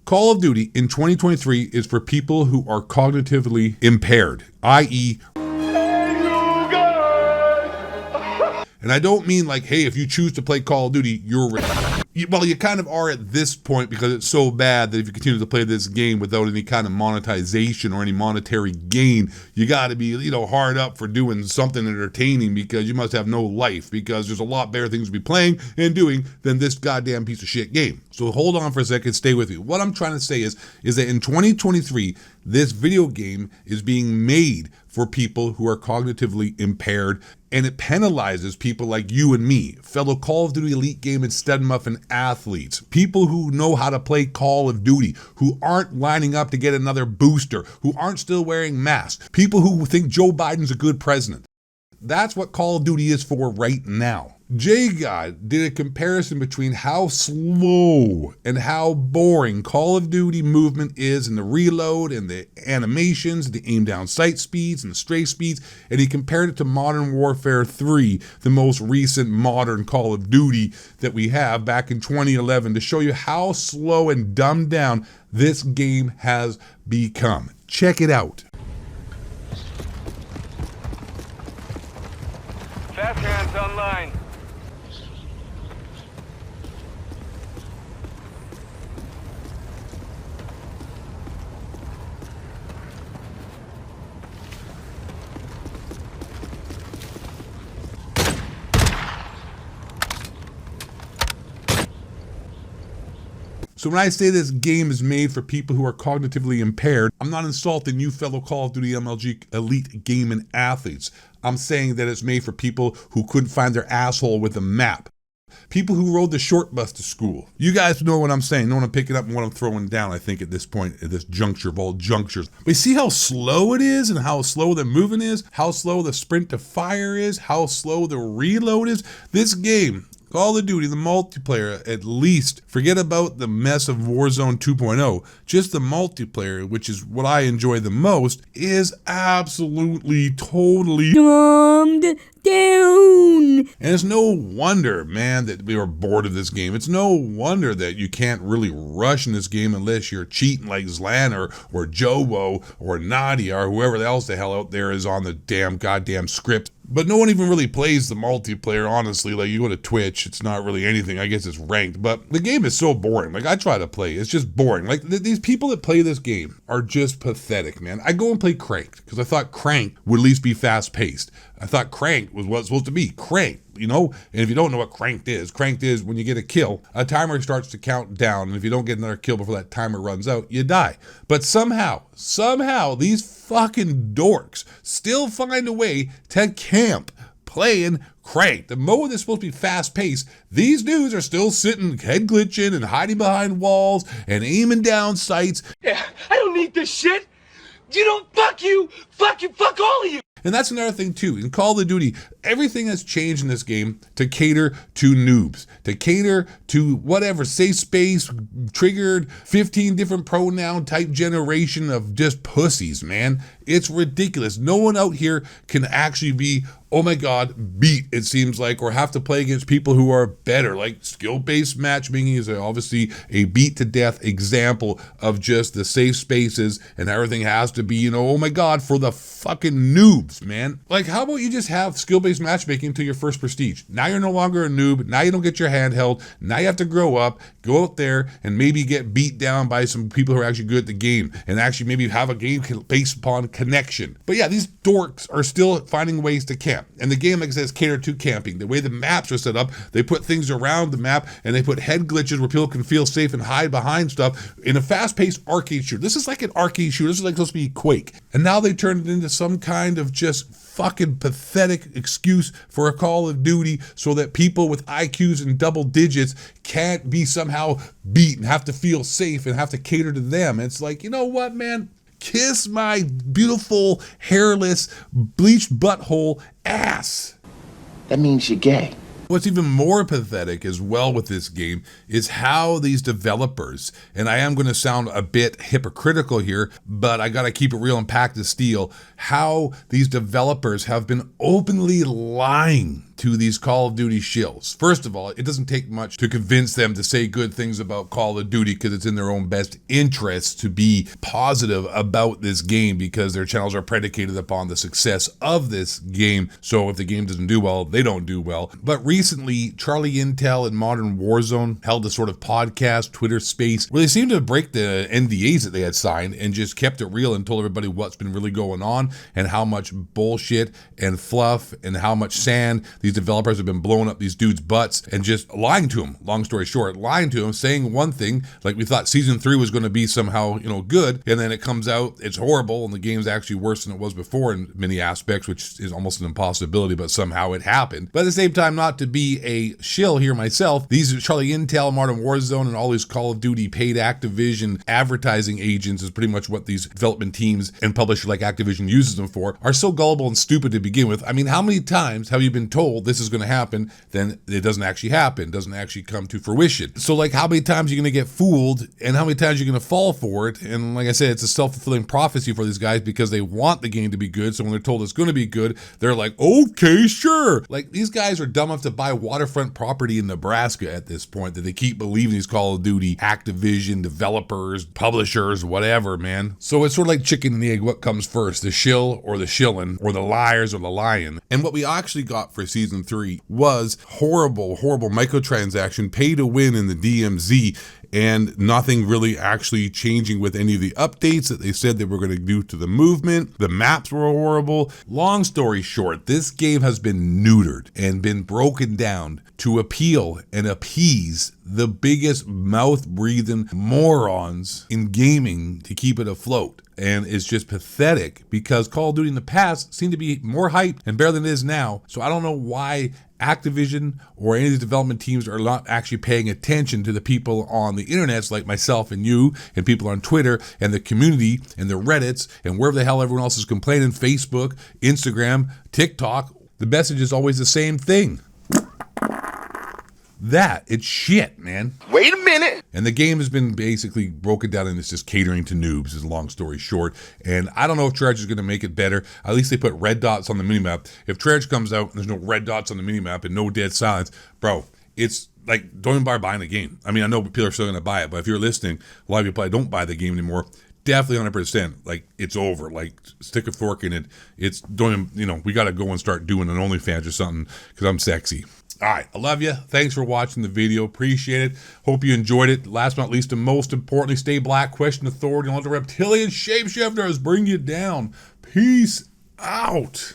Call of Duty in 2023 is for people who are cognitively impaired, i.e., and I don't mean like, hey, if you choose to play Call of Duty, well, you kind of are at this point because it's so bad that if you continue to play this game without any kind of monetization or any monetary gain, you got to be, hard up for doing something entertaining because you must have no life because there's a lot better things to be playing and doing than this goddamn piece of shit game. So hold on for a second, stay with me. What I'm trying to say is that in 2023, this video game is being made for people who are cognitively impaired, and it penalizes people like you and me, fellow Call of Duty Elite Game and Stud Muffin athletes, people who know how to play Call of Duty, who aren't lining up to get another booster, who aren't still wearing masks, people who think Joe Biden's a good president. That's what Call of Duty is for right now. J-God did a comparison between how slow and how boring Call of Duty movement is in the reload and the animations, the aim down sight speeds and the strafe speeds, and he compared it to Modern Warfare 3, the most recent modern Call of Duty that we have back in 2011, to show you how slow and dumbed down this game has become. Check it out. Fast hands online. So when I say this game is made for people who are cognitively impaired, I'm not insulting you fellow Call of Duty MLG Elite Gaming athletes. I'm saying that it's made for people who couldn't find their asshole with a map. People who rode the short bus to school. You guys know what I'm saying, know what I'm picking up and what I'm throwing down, I think, at this point, at this juncture of all junctures. We see how slow it is and how slow the movement is, how slow the sprint to fire is, how slow the reload is. This game, Call of Duty, the multiplayer, at least, forget about the mess of Warzone 2.0, just the multiplayer, which is what I enjoy the most, is absolutely, totally dumbed down. And it's no wonder, man, that we are bored of this game. It's no wonder that you can't really rush in this game unless you're cheating like Zlan or Jowo or Nadia or whoever else the hell out there is on the damn goddamn script. But no one even really plays the multiplayer, honestly. Like, you go to Twitch, it's not really anything. I guess it's ranked, but the game is so boring. Like, I try to play, it's just boring. Like, these people that play this game are just pathetic, man. I go and play Cranked, because I thought Cranked would at least be fast-paced. I thought Cranked was what it's supposed to be, Cranked, And if you don't know what Cranked is when you get a kill, a timer starts to count down, and if you don't get another kill before that timer runs out, you die. But somehow, these fucking dorks still find a way to camp playing Cranked. The mode is supposed to be fast-paced. These dudes are still sitting, head glitching, and hiding behind walls, and aiming down sights. Yeah, I don't need this shit. Fuck you, fuck all of you. And that's another thing too, in Call of Duty, everything has changed in this game to cater to noobs, to cater to whatever, safe space, triggered 15 different pronoun type generation of just pussies, man. It's ridiculous. No one out here can actually be, oh my God, beat, it seems like, or have to play against people who are better. Like, skill-based matchmaking is obviously a beat-to-death example of just the safe spaces, and everything has to be, oh my God, for the fucking noobs, man. Like, how about you just have skill-based matchmaking until your first prestige? Now you're no longer a noob. Now you don't get your hand held. Now you have to grow up, go out there, and maybe get beat down by some people who are actually good at the game, and actually maybe have a game based upon connection. But yeah, these dorks are still finding ways to camp. And the game, like I said, is catered to camping. The way the maps are set up, they put things around the map, and they put head glitches where people can feel safe and hide behind stuff in a fast-paced arcade shooter. This is like an arcade shooter. This is like supposed to be Quake. And now they turned it into some kind of just fucking pathetic excuse for a Call of Duty so that people with IQs in double digits can't be somehow beat and have to feel safe and have to cater to them. It's like, you know what, man? Kiss my beautiful, hairless, bleached butthole ass. That means you're gay. What's even more pathetic as well with this game is how these developers, and I am going to sound a bit hypocritical here, but I got to keep it real and pack the steel, how these developers have been openly lying to these Call of Duty shills. First of all, it doesn't take much to convince them to say good things about Call of Duty because it's in their own best interest to be positive about this game because their channels are predicated upon the success of this game. So if the game doesn't do well, they don't do well. But recently, Charlie Intel and Modern Warzone held a sort of podcast, Twitter space, where they seemed to break the NDAs that they had signed and just kept it real and told everybody what's been really going on and how much bullshit and fluff and how much sand these developers have been blowing up these dudes' butts and just lying to them. Long story short, lying to them, saying one thing, like we thought season 3 was going to be somehow, good, and then it comes out, it's horrible, and the game's actually worse than it was before in many aspects, which is almost an impossibility, but somehow it happened. But at the same time, not to be a shill here myself, these Charlie Intel, Modern Warzone, and all these Call of Duty paid Activision advertising agents is pretty much what these development teams and publishers like Activision uses them for, are so gullible and stupid to begin with. I mean, how many times have you been told this is going to happen, then it doesn't actually happen, doesn't actually come to fruition? So like, how many times are you going to get fooled and how many times are you going to fall for it? And like I said, it's a self-fulfilling prophecy for these guys because they want the game to be good. So when they're told it's going to be good, they're like, okay, sure. Like, these guys are dumb enough to buy waterfront property in Nebraska at this point that they keep believing these Call of Duty Activision developers, publishers, whatever, man. So it's sort of like chicken and the egg. What comes first, the shill or the shillin', or the liars or the lion? And what we actually got for season 3 was horrible microtransaction, pay to win in the DMZ, and nothing really actually changing with any of the updates that they said they were going to do to the movement. The maps were horrible. Long story short, this game has been neutered and been broken down to appeal and appease the biggest mouth-breathing morons in gaming to keep it afloat. And it's just pathetic because Call of Duty in the past seemed to be more hype and better than it is now. So I don't know why Activision or any of these development teams are not actually paying attention to the people on the internets like myself and you and people on Twitter and the community and the Reddits and wherever the hell everyone else is complaining, Facebook, Instagram, TikTok. The message is always the same thing. It's shit, man. Wait a minute. And the game has been basically broken down and it's just catering to noobs, is a long story short. And I don't know if Treyarch is going to make it better. At least they put red dots on the minimap. If Treyarch comes out and there's no red dots on the minimap and no dead silence, bro, it's like, don't even bother buying the game. I mean, I know people are still going to buy it, but if you're listening, a lot of people probably don't buy the game anymore. Definitely 100%. Like, it's over. Like, stick a fork in it. It's, don't even, we got to go and start doing an OnlyFans or something because I'm sexy. All right, I love you. Thanks for watching the video. Appreciate it. Hope you enjoyed it. Last but not least, and most importantly, stay black, question authority, and let the reptilian shapeshifters bring you down. Peace out.